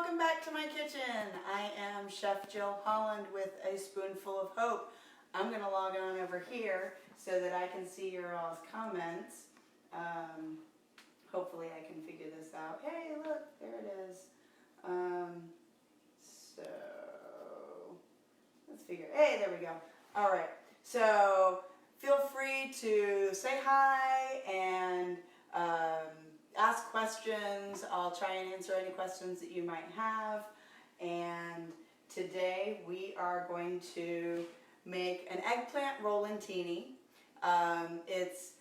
welcome back to my kitchen. I am Chef Jill Holland with A Spoonful of Hope. I'm going to log on over here so that I can see your all's comments. Hopefully I can figure this out. Hey, look, there it is. So, let's figure, hey, there we go. All right, so feel free to say hi and ask questions. I'll try and answer any questions that you might have. And today we are going to make an eggplant rollantini. It's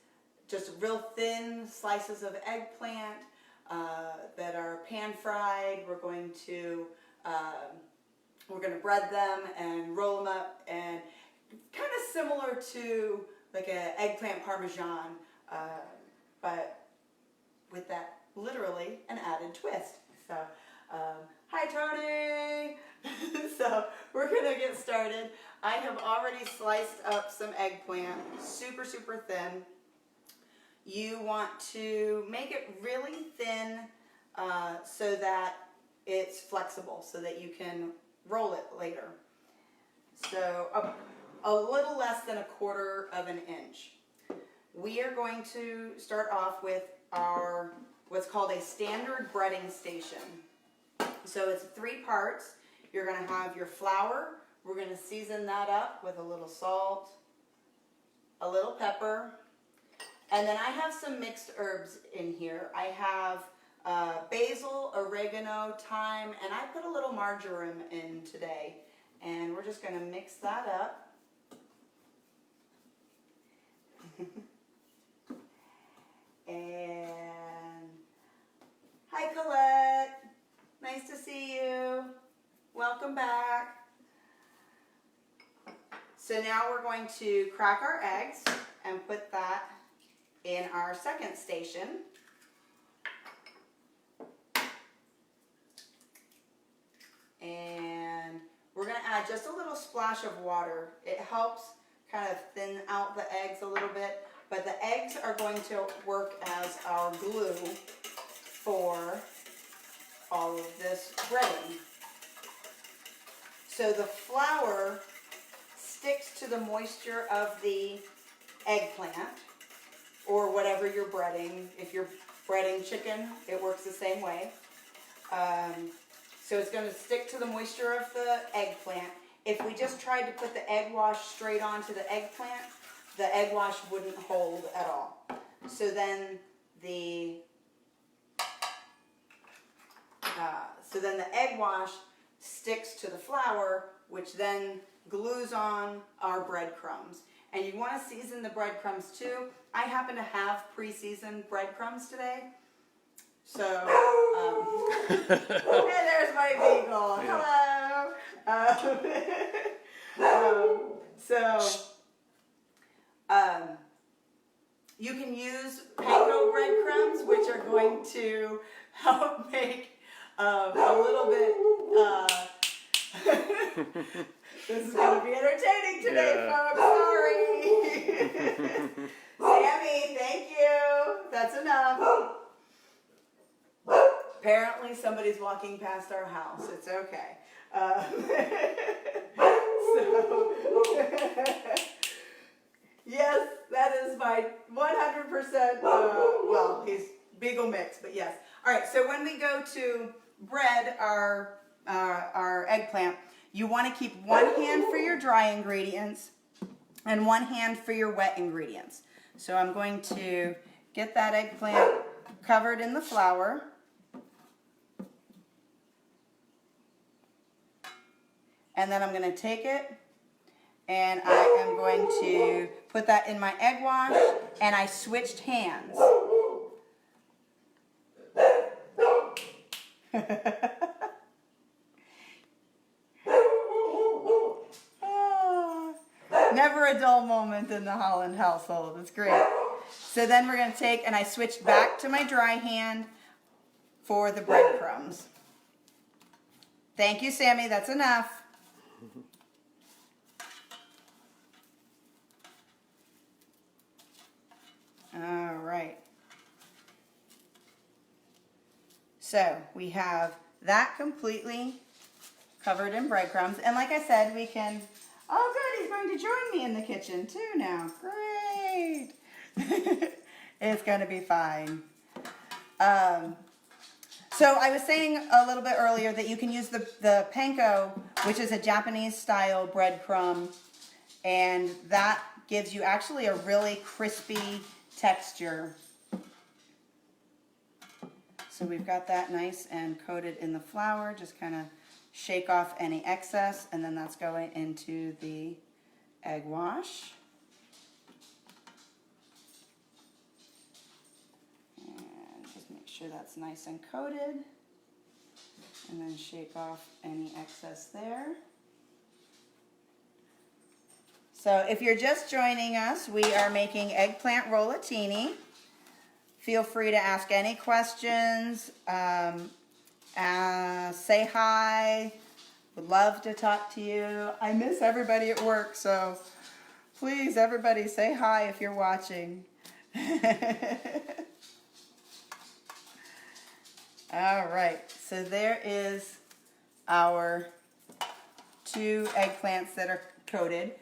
just real thin slices of eggplant that are pan fried. We're going to bread them and roll them up, and kind of similar to like an eggplant parmesan, but with that literally an added twist. So, hi Tony! So we're gonna get started. I have already sliced up some eggplant, super thin. You want to make it really thin so that it's flexible, so that you can roll it later. So a little less than 1/4 of an inch. We are going to start off with our what's called a standard breading station. So it's 3 parts. You're going to have your flour. We're going to season that up with a little salt, a little pepper, and then I have some mixed herbs in here. I have basil, oregano, thyme, and I put a little marjoram in today. And we're just going to mix that up. And hi Colette, nice to see you. Welcome back. So now we're going to crack our eggs and put that in our second station. And we're going to add just a little splash of water. It helps kind of thin out the eggs a little bit, but the eggs are going to work as our glue for all of this breading. So the flour sticks to the moisture of the eggplant, or whatever you're breading. If you're breading chicken, it works the same way. So it's going to stick to the moisture of the eggplant. If we just tried to put the egg wash straight onto the egg wash wouldn't hold at all. So then the egg wash sticks to the flour, which then glues on our breadcrumbs. And you want to season the breadcrumbs too. I happen to have pre-seasoned breadcrumbs today. So, hey, there's my beagle. Hello. You can use panko breadcrumbs, which are going to help make a little bit. This is going to be entertaining today, folks. Sorry. Sammy, thank you. That's enough. Apparently somebody's walking past our house. It's okay. Yes, that is my 100%, well, he's beagle mix, but yes. All right, so when we go to bread our eggplant, you want to keep one hand for your dry ingredients and one hand for your wet ingredients. So I'm going to get that eggplant covered in the flour. And then I'm going to take it and I am going to put that in my egg wash, and I switched hands. Never a dull moment in the Holland household. It's great. So then we're going to take, and I switched back to my dry hand for the breadcrumbs. Thank you, Sammy. That's enough. All right. So we have that completely covered in breadcrumbs. And like I said, we can, oh good, he's going to join me in the kitchen too now. Great. It's going to be fine. So I was saying a little bit earlier that you can use the panko, which is a Japanese style breadcrumb, and that gives you actually a really crispy texture. So we've got that nice and coated in the flour. Just kind of shake off any excess, and then that's going into the egg wash. Sure that's nice and coated, and then shake off any excess there. So if you're just joining us, we are making eggplant rollatini. Feel free to ask any questions, say hi, would love to talk to you. I miss everybody at work, so please everybody say hi if you're watching. All right, so there is our 2 eggplants that are coated.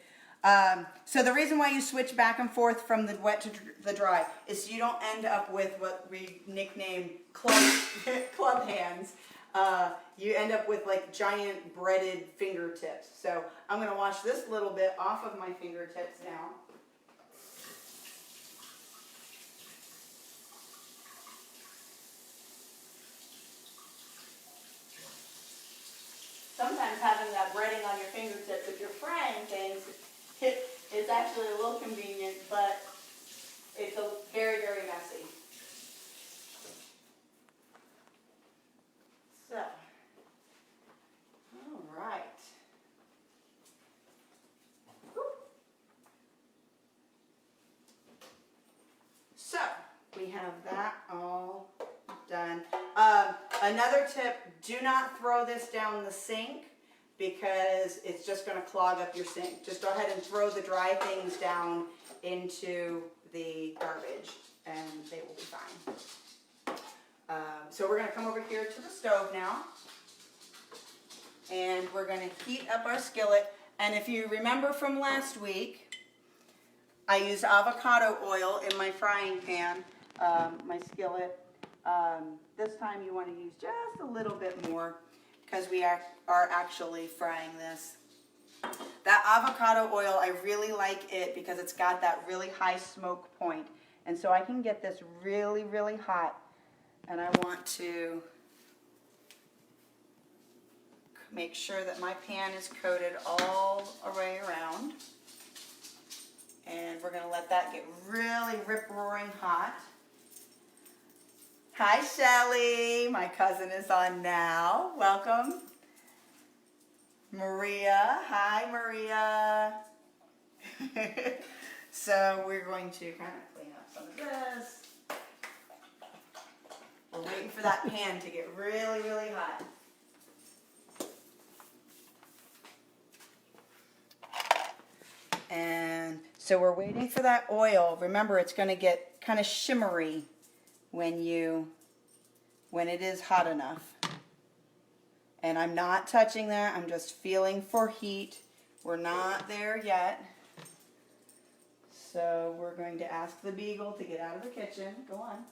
So the reason why you switch back and forth from the wet to the dry is so you don't end up with what we nickname club hands. You end up with like giant breaded fingertips. So I'm going to wash this little bit off of my fingertips now. Sometimes having that breading on your fingertips, if you're frying things, it's actually a little convenient, but it's very, very messy. So, all right. So, we have that all done. Another tip, do not throw this down the sink because it's just going to clog up your sink. Just go ahead and throw the dry things down into the garbage and they will be fine. So we're going to come over here to the stove now, and we're going to heat up our skillet. And if you remember from last week, I used avocado oil in my frying pan, my skillet. This time you want to use just a little bit more because we are actually frying this. That avocado oil, I really like it because it's got that really high smoke point. And so I can get this really, really hot. And I want to make sure that my pan is coated all the way around. And we're going to let that get really rip-roaring hot. Hi, Shelly. My cousin is on now. Welcome. Maria. Hi, Maria. So we're going to kind of clean up some of this. We're waiting for that pan to get really, really hot. And so we're waiting for that oil. Remember, it's going to get kind of shimmery when it is hot enough. And I'm not touching that. I'm just feeling for heat. We're not there yet. So we're going to ask the beagle to get out of the kitchen. Go on.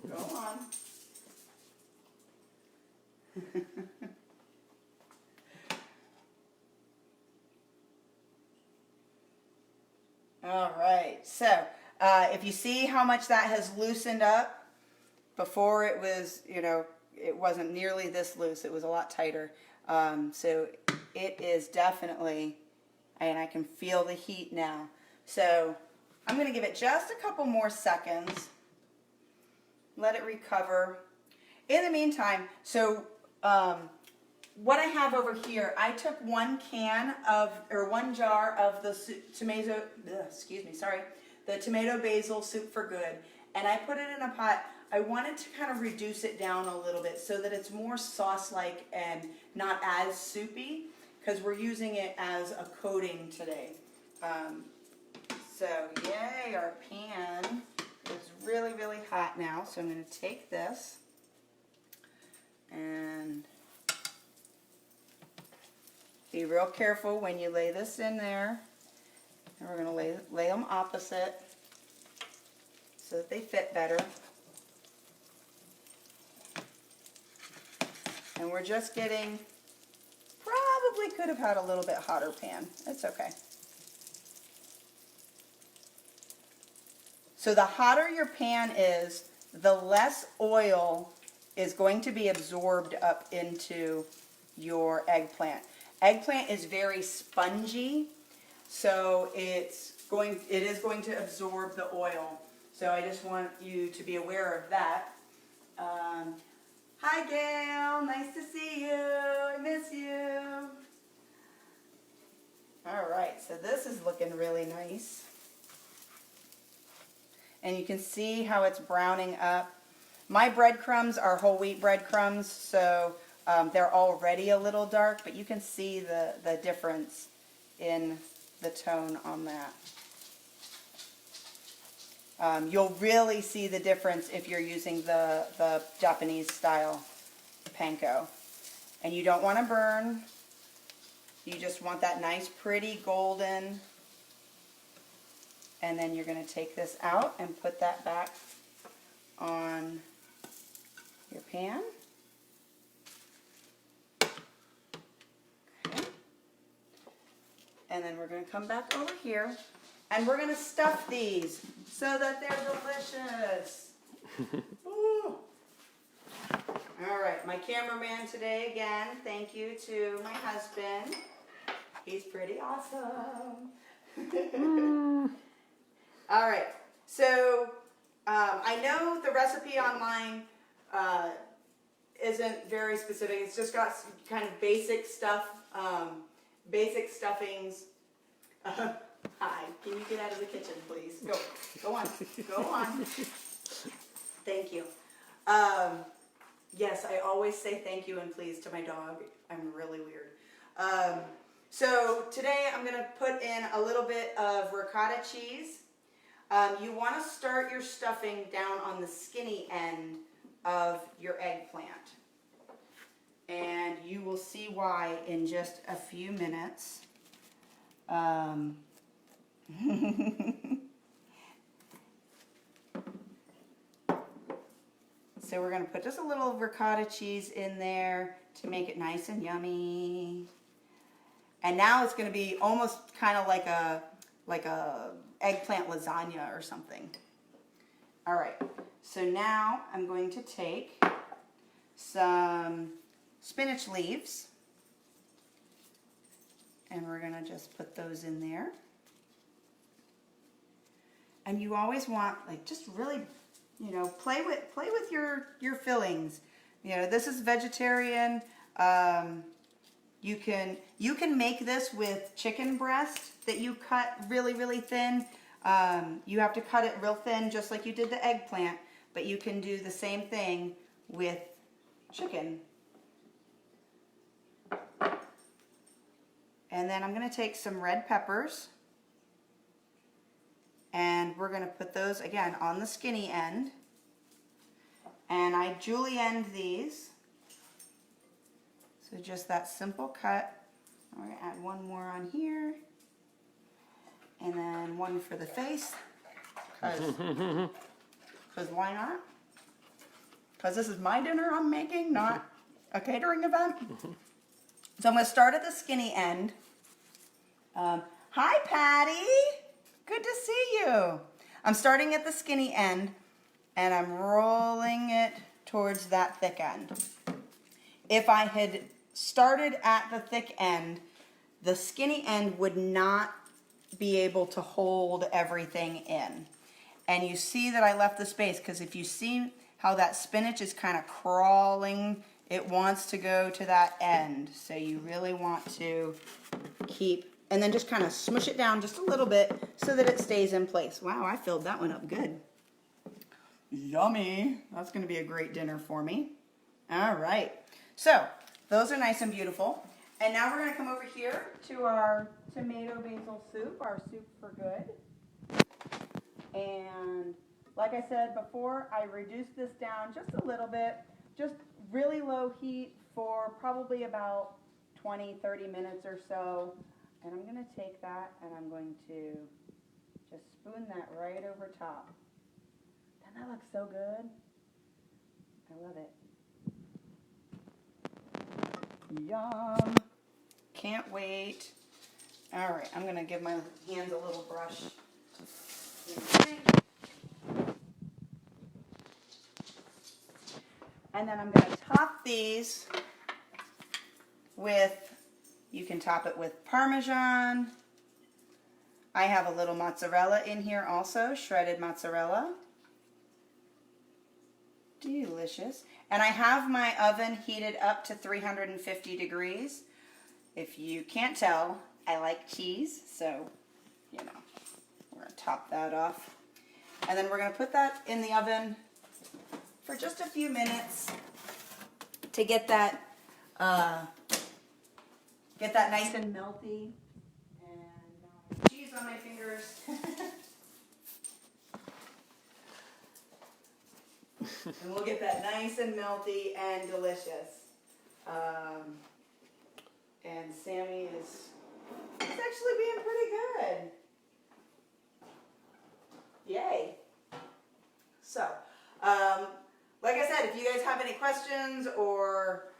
Go on. All right, so if you see how much that has loosened up, before it was, it wasn't nearly this loose. It was a lot tighter. So it is definitely, and I can feel the heat now. So I'm going to give it just a couple more seconds. Let it recover. In the meantime, so what I have over here, I took one jar of the the tomato basil soup for good, and I put it in a pot. I wanted to kind of reduce it down a little bit so that it's more sauce-like and not as soupy, because we're using it as a coating today. So yay, our pan is really, really hot now. So I'm going to take this and Be real careful when you lay this in there. And we're going to lay them opposite so that they fit better. And we're just getting, probably could have had a little bit hotter pan. It's okay. So the hotter your pan is, the less oil is going to be absorbed up into your eggplant. Eggplant is very spongy, so it is going to absorb the oil. So I just want you to be aware of that. Hi Gail, nice to see you. I miss you. All right, so this is looking really nice. And you can see how it's browning up. My breadcrumbs are whole wheat breadcrumbs, so they're already a little dark, but you can see the difference in the tone on that. You'll really see the difference if you're using the Japanese style panko. And you don't want to burn. You just want that nice pretty golden. And then you're going to take this out and put that back on your pan. Okay. And then we're going to come back over here and we're going to stuff these so that they're delicious. Ooh. All right, my cameraman today again, thank you to my husband. He's pretty awesome. All right, so I know the recipe online isn't very specific. It's just got some kind of basic stuff, basic stuffings. Hi, can you get out of the kitchen, please? Go on, go on. Thank you. Yes, I always say thank you and please to my dog. I'm really weird. So today I'm going to put in a little bit of ricotta cheese. You want to start your stuffing down on the skinny end of your eggplant. And you will see why in just a few minutes. So we're going to put just a little ricotta cheese in there to make it nice and yummy. And now it's going to be almost kind of like a eggplant lasagna or something. All right, so now I'm going to take some spinach leaves and we're going to just put those in there. And you always want, like, just really, you know, play with your fillings. You know, this is vegetarian. You can make this with chicken breast that you cut really, really thin. You have to cut it real thin just like you did the eggplant, but you can do the same thing with chicken. And then I'm going to take some red peppers and we're going to put those again on the skinny end. And I julienne these. So just that simple cut. We're going to add one more on here. And then one for the face. Because why not? Because this is my dinner I'm making, not a catering event. So I'm going to start at the skinny end. Hi, Patty. Good to see you. I'm starting at the skinny end and I'm rolling it towards that thick end. If I had started at the thick end, the skinny end would not be able to hold everything in. And you see that I left the space because if you see how that spinach is kind of crawling, it wants to go to that end. So you really want to keep, and then just kind of smush it down just a little bit so that it stays in place. Wow, I filled that one up good. Yummy. That's going to be a great dinner for me. All right. So those are nice and beautiful. And now we're going to come over here to our tomato basil soup, our soup for good. And like I said before, I reduced this down just a little bit, just really low heat for probably about 20, 30 minutes or so. And I'm going to take that and I'm going to just spoon that right over top. Doesn't that look so good? I love it. Yum. Can't wait. All right, I'm going to give my hands a little brush. Okay. And then I'm going to top these with, you can top it with Parmesan. I have a little mozzarella in here also, shredded mozzarella. Delicious. And I have my oven heated up to 350 degrees. If you can't tell, I like cheese, so, you know, we're going to top that off. And then we're going to put that in the oven for just a few minutes to get that nice and melty. And cheese on my fingers. And we'll get that nice and melty and delicious. And Sammy is actually being pretty good. Yay. So, like I said, if you guys have any questions or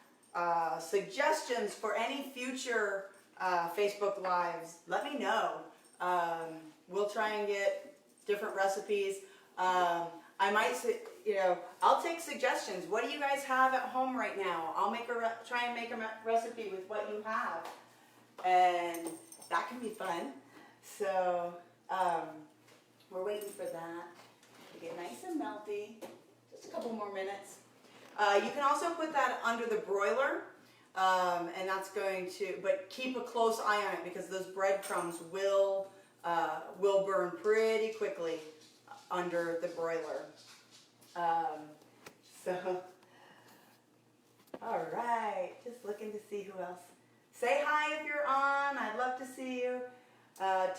suggestions for any future Facebook Lives, let me know. We'll try and get different recipes. I might, I'll take suggestions. What do you guys have at home right now? I'll try and make a recipe with what you have, and that can be fun. So we're waiting for that to get nice and melty. Just a couple more minutes. You can also put that under the broiler, and that's going to, but keep a close eye on it because those breadcrumbs will burn pretty quickly under the broiler. All right, just looking to see who else. Say hi if you're on. I'd love to see you.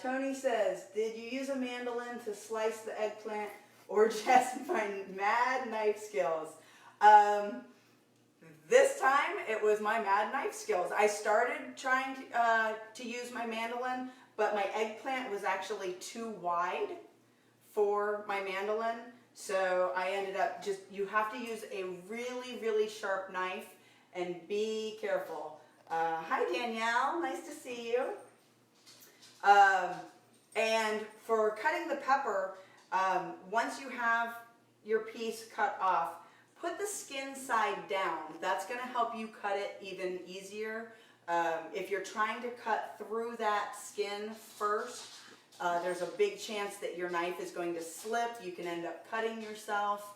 Tony says, did you use a mandolin to slice the eggplant or just my mad knife skills? This time it was my mad knife skills. I started trying to use my mandolin, but my eggplant was actually too wide for my mandolin. So I ended up you have to use a really, really sharp knife and be careful. Hi Danielle, nice to see you. And for cutting the pepper, once you have your piece cut off, put the skin side down. That's going to help you cut it even easier. If you're trying to cut through that skin first, there's a big chance that your knife is going to slip. You can end up cutting yourself,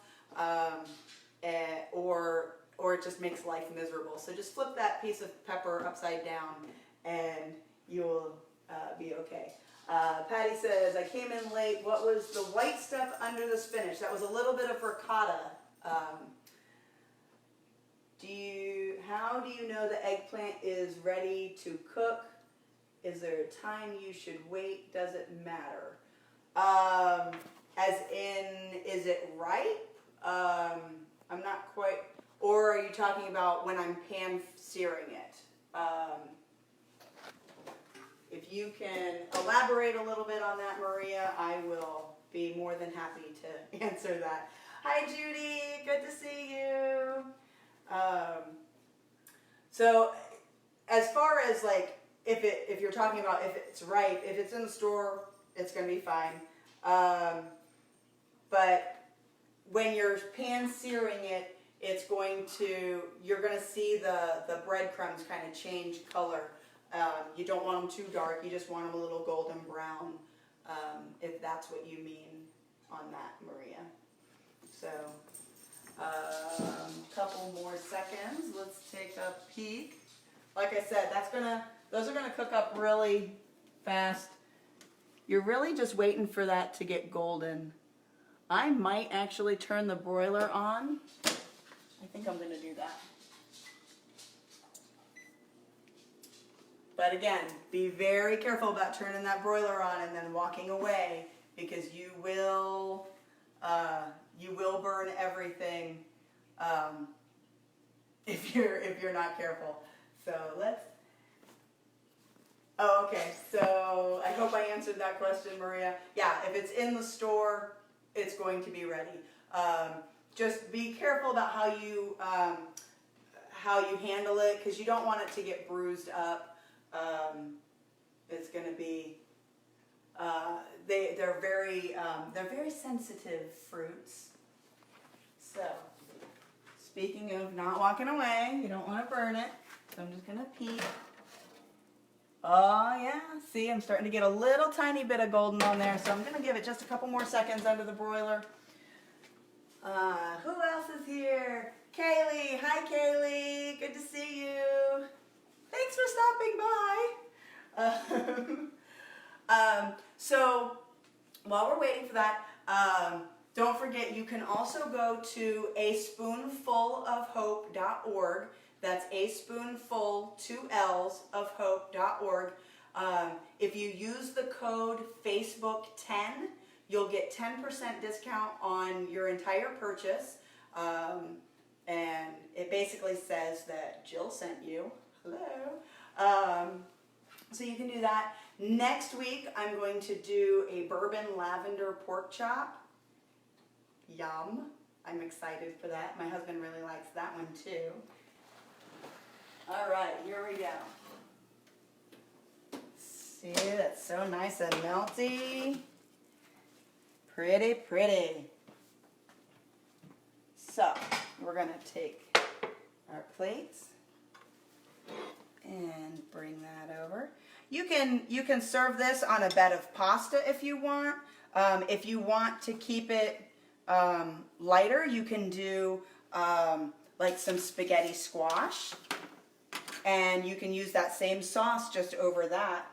or it just makes life miserable. So just flip that piece of pepper upside down and you'll be okay. Patty says, I came in late. What was the white stuff under the spinach? That was a little bit of ricotta. How do you know the eggplant is ready to cook? Is there a time you should wait? Does it matter? As in, is it ripe? I'm not quite, or are you talking about when I'm pan searing it? If you can elaborate a little bit on that, Maria, I will be more than happy to answer that. Hi, Judy. Good to see you. So as far as like, if you're talking about if it's ripe, if it's in the store, it's going to be fine. But when you're pan searing it, you're going to see the breadcrumbs kind of change color. You don't want them too dark. You just want them a little golden brown, if that's what you mean on that, Maria. So, couple more seconds. Let's take a peek. Like I said, those are gonna cook up really fast. You're really just waiting for that to get golden. I might actually turn the broiler on. I think I'm gonna do that. But again, be very careful about turning that broiler on and then walking away, because you will burn everything if you're not careful. So let's Oh, okay. So I hope I answered that question, Maria. Yeah, if it's in the store, it's going to be ready. Just be careful about how you handle it, because you don't want it to get bruised up. It's going to be they're very sensitive fruits. So speaking of not walking away, you don't want to burn it. So I'm just going to peek. Oh yeah, see, I'm starting to get a little tiny bit of golden on there, so I'm going to give it just a couple more seconds under the broiler. Who else is here? Kaylee. Hi, Kaylee. Good to see you. Thanks for stopping by. So while we're waiting for that, don't forget you can also go to aspoonfulofhope.org. That's aspoonful, 2 L's, of hope.org. If you use the code Facebook10, you'll get 10% discount on your entire purchase. And it basically says that Jill sent you. Hello. So you can do that. Next week, I'm going to do a bourbon lavender pork chop. Yum. I'm excited for that. My husband really likes that one too. All right, here we go. See, that's so nice and melty. Pretty, pretty. So, we're going to take our plates and bring that over. You can serve this on a bed of pasta if you want. If you want to keep it lighter, you can do like some spaghetti squash, and you can use that same sauce just over that.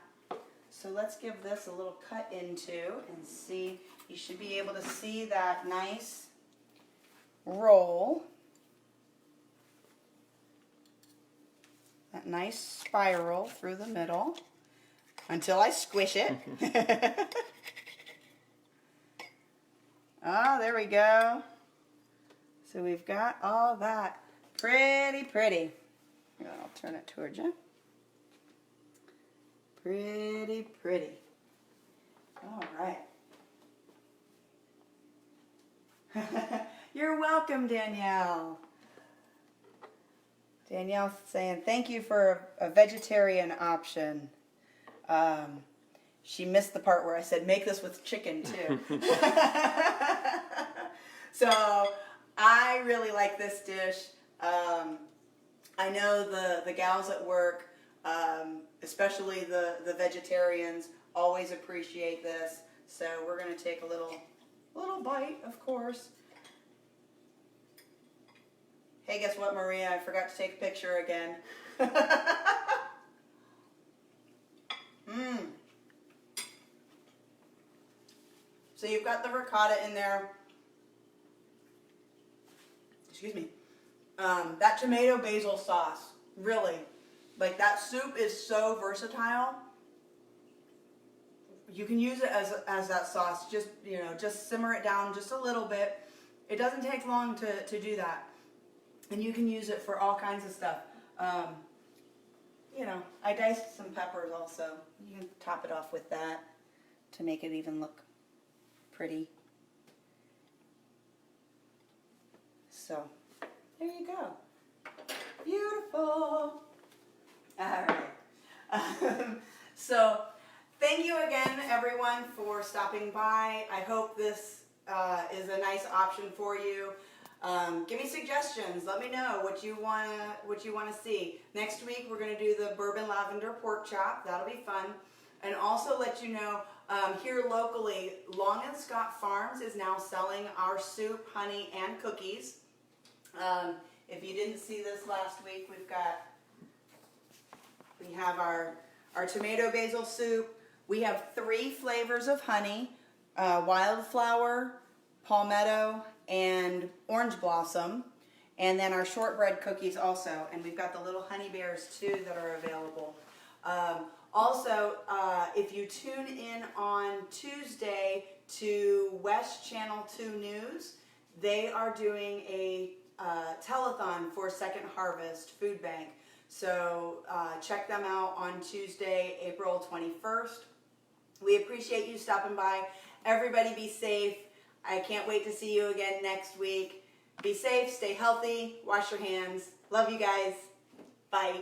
So let's give this a little cut into and see. You should be able to see that nice roll. That nice spiral through the middle until I squish it. Oh, there we go. So we've got all that. Pretty, pretty. Here, I'll turn it towards you. Pretty, pretty. All right. You're welcome, Danielle. Danielle's saying, thank you for a vegetarian option. She missed the part where I said, make this with chicken, too. So, I really like this dish. I know the gals at work, especially the vegetarians, always appreciate this. So, we're going to take a little bite, of course. Hey, guess what, Maria? I forgot to take a picture again. So you've got the ricotta in there. Excuse me. That tomato basil sauce, really. Like, that soup is so versatile. You can use it as that sauce. Just simmer it down just a little bit. It doesn't take long to do that. And you can use it for all kinds of stuff. I diced some peppers also. You can top it off with that to make it even look pretty. So, there you go. Beautiful. All right. So, thank you again, everyone, for stopping by. I hope this is a nice option for you. Give me suggestions. Let me know what you wanna see. Next week we're gonna do the bourbon lavender pork chop. That'll be fun. And also let you know, here locally, Long and Scott Farms is now selling our soup, honey, and cookies. If you didn't see this last week, we have our tomato basil soup. We have 3 flavors of honey: wildflower, palmetto, and orange blossom. And then our shortbread cookies also. And we've got the little honey bears too that are available. Also, if you tune in on Tuesday to West Channel 2 News, they are doing a telethon for Second Harvest Food Bank. So check them out on Tuesday, April 21st. We appreciate you stopping by. Everybody be safe. I can't wait to see you again next week. Be safe, stay healthy, wash your hands. Love you guys. Bye.